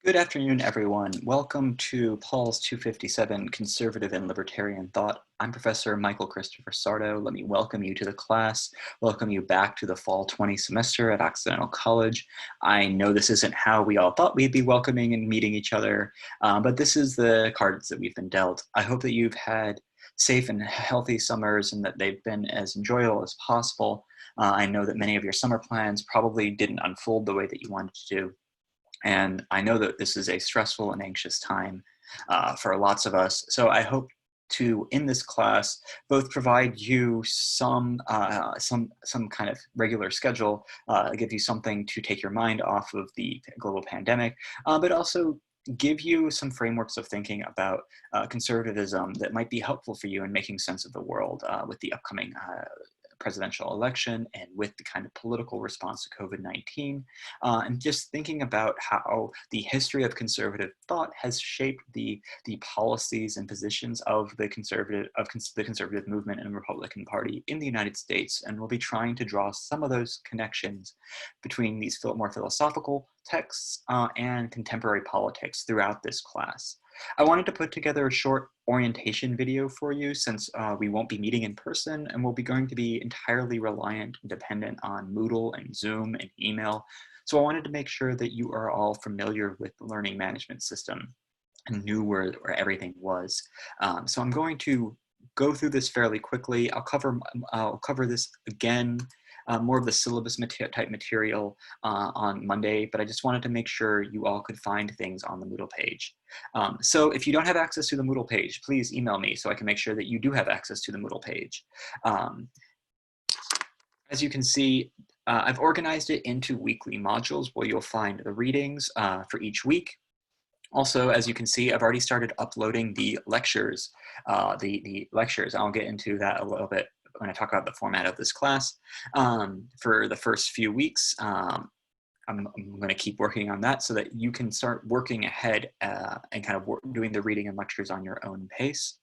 Good afternoon, everyone. Welcome to Paul's 257 Conservative and Libertarian Thought. I'm Professor Michael Christopher Sardo. Let me welcome you to the class, welcome you back to the fall 20 semester at Occidental College. I know this isn't how we all thought we'd be welcoming and meeting each other, but this is the cards that we've been dealt. I hope that you've had safe and healthy summers and that they've been as enjoyable as possible. I know that many of your summer plans probably didn't unfold the way that you wanted to do. And I know that this is a stressful and anxious time for lots of us. So I hope to, in this class, both provide you some kind of regular schedule, give you something to take your mind off of the global pandemic, but also give you some frameworks of thinking about conservatism that might be helpful for you in making sense of the world with the upcoming presidential election and with the kind of political response to COVID-19, and just thinking about how the history of conservative thought has shaped the policies and positions of the conservative movement and Republican Party in the United States. And we'll be trying to draw some of those connections between these more philosophical texts and contemporary politics throughout this class. I wanted to put together a short orientation video for you since we won't be meeting in person and we'll be going to be entirely reliant and dependent on Moodle and Zoom and email. So I wanted to make sure that you are all familiar with the learning management system and knew where everything was. So I'm going to go through this fairly quickly. I'll cover this again, more of the syllabus type material on Monday, but I just wanted to make sure you all could find things on the Moodle page. So if you don't have access to the Moodle page, please email me so I can make sure that you do have access to the Moodle page. As you can see, I've organized it into weekly modules where you'll find the readings for each week. Also, as you can see, I've already started uploading the lectures, the lectures. I'll get into that a little bit when I talk about the format of this class. For the first few weeks, I'm going to keep working on that so that you can start working ahead and kind of doing the reading and lectures on your own pace.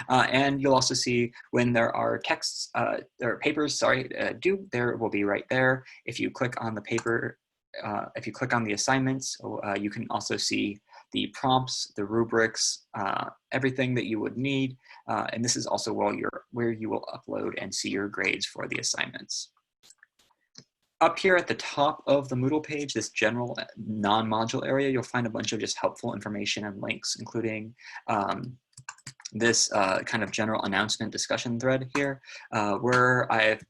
And you'll also see when there are texts, there are papers, due, there will be right there. If you click on the paper, if you click on the assignments, you can also see the prompts, the rubrics, everything that you would need. And this is also where you will upload and see your grades for the assignments. Up here at the top of the Moodle page, this general non-module area, you'll find a bunch of just helpful information and links, including this kind of general announcement discussion thread here, where I've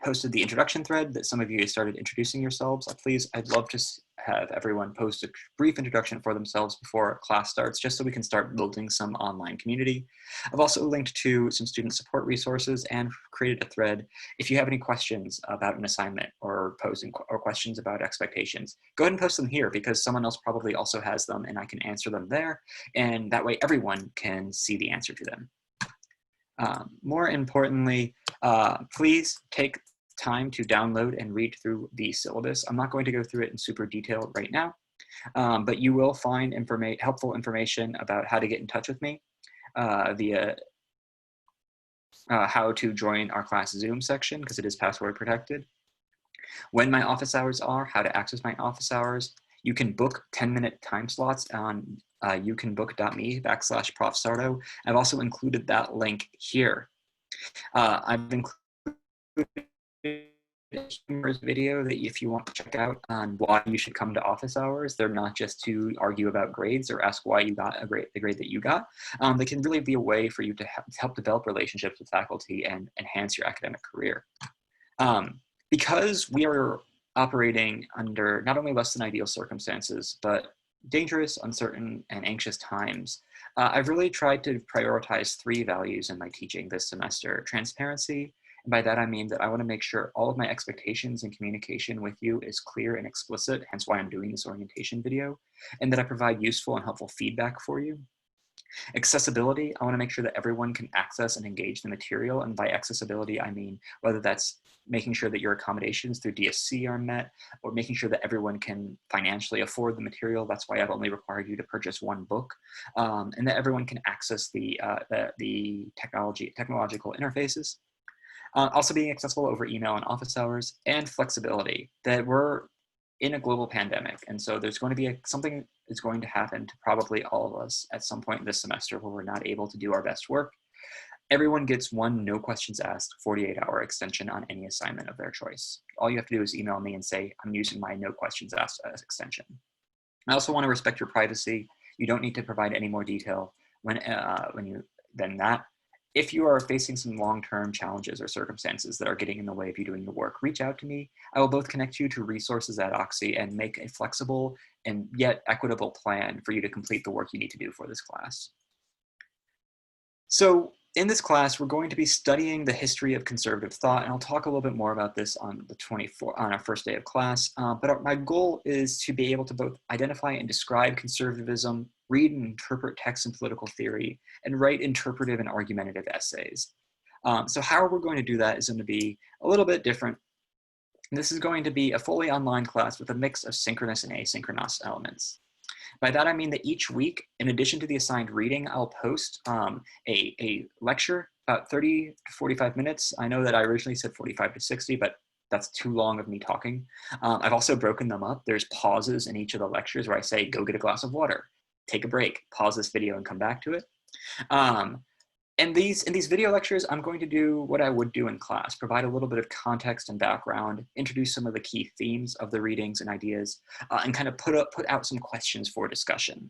posted the introduction thread that some of you started introducing yourselves. Please, I'd love to have everyone post a brief introduction for themselves before class starts, just so we can start building some online community. I've also linked to some student support resources and created a thread. If you have any questions about an assignment or questions about expectations, go ahead and post them here because someone else probably also has them and I can answer them there. And that way everyone can see the answer to them. More importantly, please take time to download and read through the syllabus. I'm not going to go through it in super detail right now, but you will find helpful information about how to get in touch with me via how to join our class Zoom section, because it is password protected. When my office hours are, how to access my office hours. You can book 10-minute time slots on youcanbook.me/Prof Sardo. I've also included that link here. I've included a humorous video that if you want to check out on why you should come to office hours, they're not just to argue about grades or ask why you got the grade that you got. They can really be a way for you to help develop relationships with faculty and enhance your academic career. Because we are operating under not only less than ideal circumstances, but dangerous, uncertain, and anxious times, I've really tried to prioritize 3 values in my teaching this semester: transparency, and by that I mean that I want to make sure all of my expectations and communication with you is clear and explicit, hence why I'm doing this orientation video, and that I provide useful and helpful feedback for you. Accessibility, I want to make sure that everyone can access and engage the material, and by accessibility I mean whether that's making sure that your accommodations through DSC are met, or making sure that everyone can financially afford the material. That's why I've only required you to purchase 1 book, and that everyone can access the technological interfaces. Also being accessible over email and office hours, and flexibility, that we're in a global pandemic. And so there's going to be something is going to happen to probably all of us at some point this semester where we're not able to do our best work. Everyone gets one no questions asked 48-hour extension on any assignment of their choice. All you have to do is email me and say, I'm using my no questions asked extension. I also want to respect your privacy. You don't need to provide any more detail than that. If you are facing some long-term challenges or circumstances that are getting in the way of you doing your work, reach out to me. I will both connect you to resources at Oxy and make a flexible and yet equitable plan for you to complete the work you need to do for this class. So in this class, we're going to be studying the history of conservative thought, and I'll talk a little bit more about this on our first day of class. My goal is to be able to both identify and describe conservatism, read and interpret text and political theory, and write interpretive and argumentative essays. So how we're going to do that is going to be a little bit different. This is going to be a fully online class with a mix of synchronous and asynchronous elements. By that, I mean that each week, in addition to the assigned reading, I'll post a lecture, about 30 to 45 minutes. I know that I originally said 45 to 60, but that's too long of me talking. I've also broken them up. There's pauses in each of the lectures where I say, go get a glass of water, take a break, pause this video and come back to it. In these video lectures, I'm going to do what I would do in class, provide a little bit of context and background, introduce some of the key themes of the readings and ideas, and kind of put out some questions for discussion.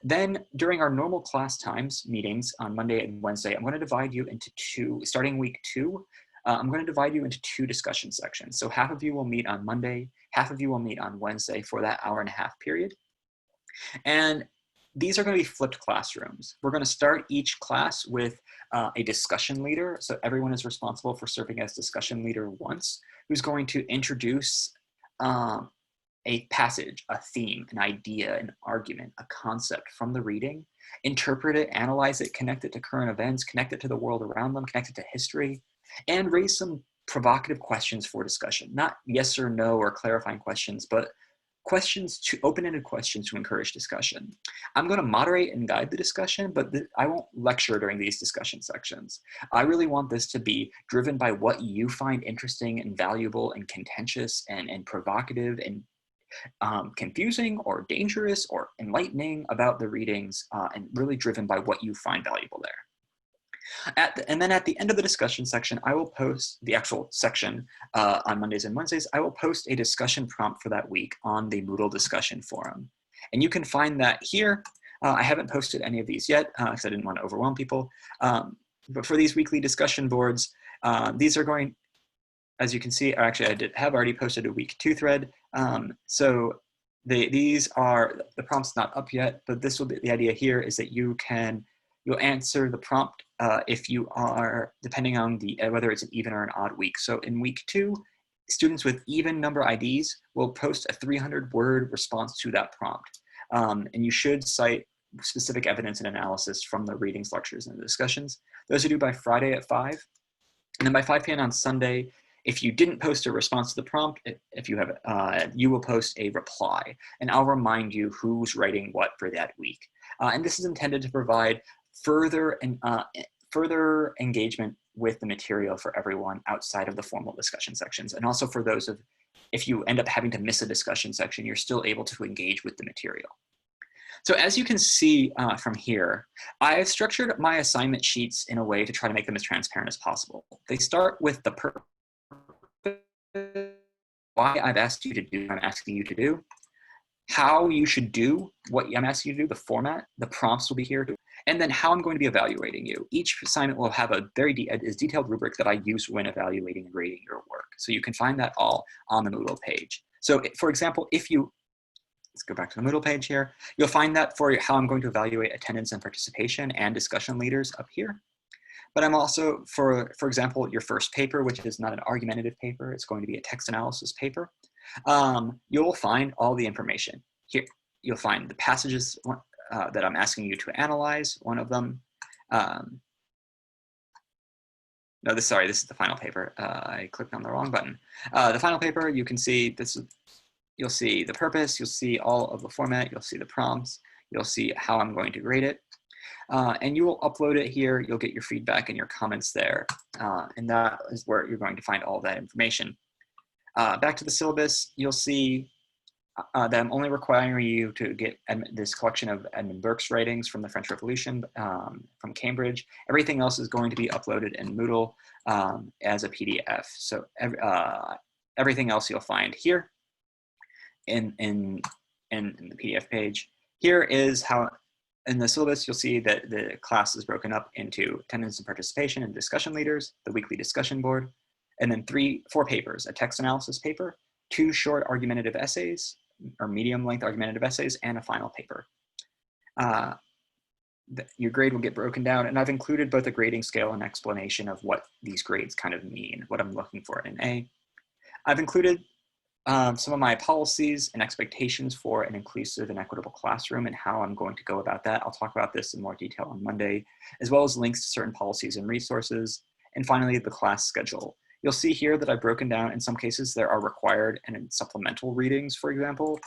Then during our normal class times meetings on Monday and Wednesday, I'm going to divide you into two, starting week 2, I'm going to divide you into 2 discussion sections. So half of you will meet on Monday, half of you will meet on Wednesday for that hour-and-a-half period. And these are going to be flipped classrooms. We're going to start each class with a discussion leader. So everyone is responsible for serving as discussion leader once, who's going to introduce a passage, a theme, an idea, an argument, a concept from the reading, interpret it, analyze it, connect it to current events, connect it to the world around them, connect it to history, and raise some provocative questions for discussion. Not yes or no or clarifying questions, but open-ended questions to encourage discussion. I'm going to moderate and guide the discussion, but I won't lecture during these discussion sections. I really want this to be driven by what you find interesting and valuable and contentious and provocative and confusing or dangerous or enlightening about the readings, and really driven by what you find valuable there. And then at the end of the discussion section, I will post the actual section on Mondays and Wednesdays. I will post a discussion prompt for that week on the Moodle discussion forum. And you can find that here. I haven't posted any of these yet because I didn't want to overwhelm people. But for these weekly discussion boards, these are going, as you can see, or actually have already posted a week 2 thread. These are, the prompt's not up yet, but this will be, the idea here is that you'll answer the prompt if you are, depending on whether it's an even or an odd week. So in week 2, students with even number IDs will post a 300-word response to that prompt. And you should cite specific evidence and analysis from the readings, lectures, and the discussions. Those are due by Friday at 5. And then by 5 p.m. on Sunday, if you didn't post a response to the prompt, if you have, you will post a reply, and I'll remind you who's writing what for that week. And this is intended to provide further engagement with the material for everyone outside of the formal discussion sections, and also for those of, if you end up having to miss a discussion section, you're still able to engage with the material. So as you can see from here, I have structured my assignment sheets in a way to try to make them as transparent as possible. They start with the purpose, why I've asked you to do what I'm asking you to do, how you should do what I'm asking you to do, the format, the prompts will be here, and then how I'm going to be evaluating you. Each assignment will have a very detailed rubric that I use when evaluating and grading your work. So you can find that all on the Moodle page. So for example, let's go back to the Moodle page here. You'll find that for how I'm going to evaluate attendance and participation and discussion leaders up here. But I'm also, for example, your first paper, which is not an argumentative paper, it's going to be a text analysis paper. You'll find all the information here. You'll find the passages that I'm asking you to analyze, one of them. This is the final paper. I clicked on the wrong button. The final paper, you can see this. You'll see the purpose, you'll see all of the format, you'll see the prompts, you'll see how I'm going to grade it. And you will upload it here, you'll get your feedback and your comments there. And that is where you're going to find all that information. Back to the syllabus, you'll see that I'm only requiring you to get this collection of Edmund Burke's writings from the French Revolution from Cambridge. Everything else is going to be uploaded in Moodle as a PDF. So everything else you'll find here in the PDF page. Here is how, in the syllabus, you'll see that the class is broken up into attendance and participation and discussion leaders, the weekly discussion board, and then 4 papers, a text analysis paper, 2 short argumentative essays, or medium length argumentative essays, and a final paper. Your grade will get broken down, and I've included both a grading scale and explanation of what these grades kind of mean, what I'm looking for in A. I've included some of my policies and expectations for an inclusive and equitable classroom and how I'm going to go about that. I'll talk about this in more detail on Monday, as well as links to certain policies and resources. And finally, the class schedule. You'll see here that I've broken down, in some cases, there are required and supplemental readings, for example,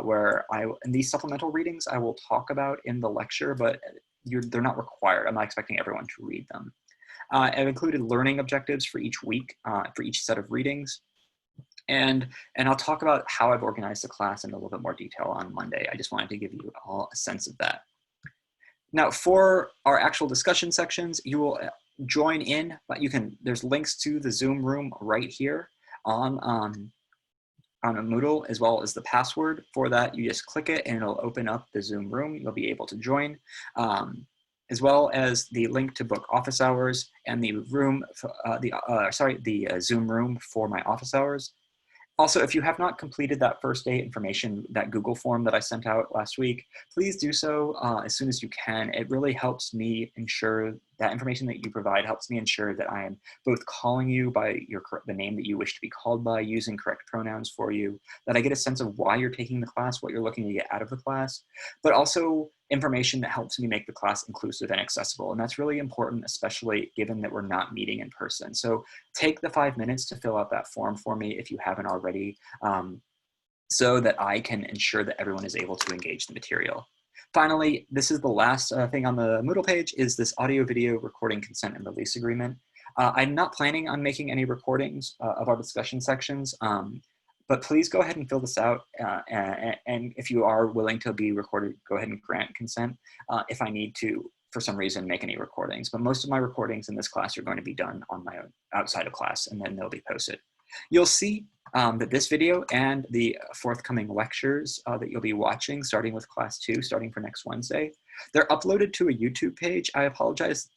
where in these supplemental readings, I will talk about in the lecture, but they're not required. I'm not expecting everyone to read them. I've included learning objectives for each week, for each set of readings. And I'll talk about how I've organized the class in a little bit more detail on Monday. I just wanted to give you all a sense of that. Now, for our actual discussion sections, you will join in, but there's links to the Zoom room right here on a Moodle, as well as the password for that. You just click it and it'll open up the Zoom room. You'll be able to join, as well as the link to book office hours and the Zoom room for my office hours. Also, if you have not completed that first day information, that Google form that I sent out last week, please do so as soon as you can. It really helps me ensure that information that you provide helps me ensure that I am both calling you by the name that you wish to be called by, using correct pronouns for you, that I get a sense of why you're taking the class, what you're looking to get out of the class, but also information that helps me make the class inclusive and accessible. And that's really important, especially given that we're not meeting in person. So take the 5 minutes to fill out that form for me if you haven't already, so that I can ensure that everyone is able to engage the material. Finally, this is the last thing on the Moodle page, is this audio video recording consent and release agreement. I'm not planning on making any recordings of our discussion sections, but please go ahead and fill this out. And if you are willing to be recorded, go ahead and grant consent if I need to, for some reason, make any recordings. But most of my recordings in this class are going to be done on my own, outside of class, and then they'll be posted. You'll see that this video and the forthcoming lectures that you'll be watching, starting with class 2, starting for next Wednesday, they're uploaded to a YouTube page. I apologize.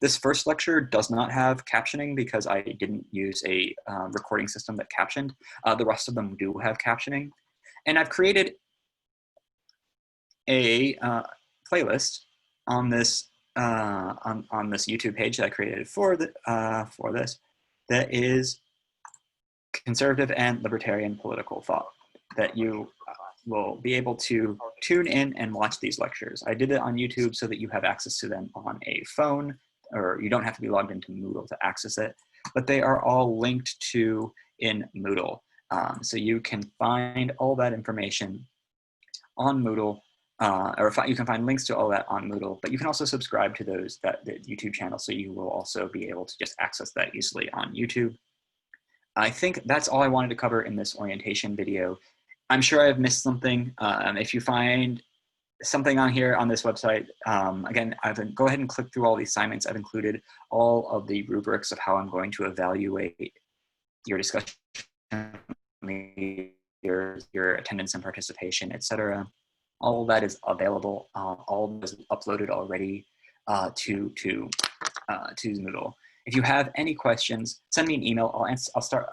This first lecture does not have captioning because I didn't use a recording system that captioned. The rest of them do have captioning. And I've created a playlist on this on this YouTube page that I created for this, that is conservative and libertarian political thought, that you will be able to tune in and watch these lectures. I did it on YouTube so that you have access to them on a phone, or you don't have to be logged into Moodle to access it, but they are all linked to in Moodle. So you can find all that information on Moodle, you can find links to all that on Moodle, but you can also subscribe to the YouTube channel, so you will also be able to just access that easily on YouTube. I think that's all I wanted to cover in this orientation video. I'm sure I've missed something. If you find something on here on this website, again, go ahead and click through all the assignments. I've included all of the rubrics of how I'm going to evaluate your discussion, your attendance and participation, etc. All of that is available. All of this is uploaded already to Moodle. If you have any questions, send me an email. I'll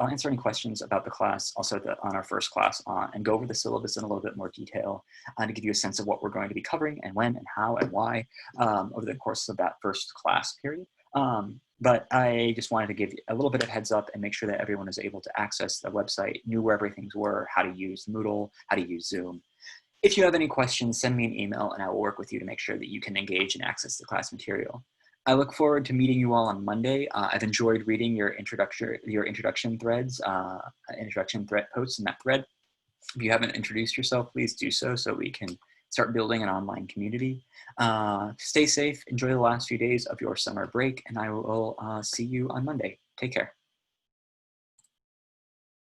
answer any questions about the class, also on our first class, and go over the syllabus in a little bit more detail to give you a sense of what we're going to be covering and when and how and why over the course of that first class period. But I just wanted to give you a little bit of heads up and make sure that everyone is able to access the website, knew where everything were, how to use Moodle, how to use Zoom. If you have any questions, send me an email and I will work with you to make sure that you can engage and access the class material. I look forward to meeting you all on Monday. I've enjoyed reading your introduction threads, introduction thread posts in that thread. If you haven't introduced yourself, please do so we can start building an online community. Stay safe, enjoy the last few days of your summer break, and I will see you on Monday. Take care.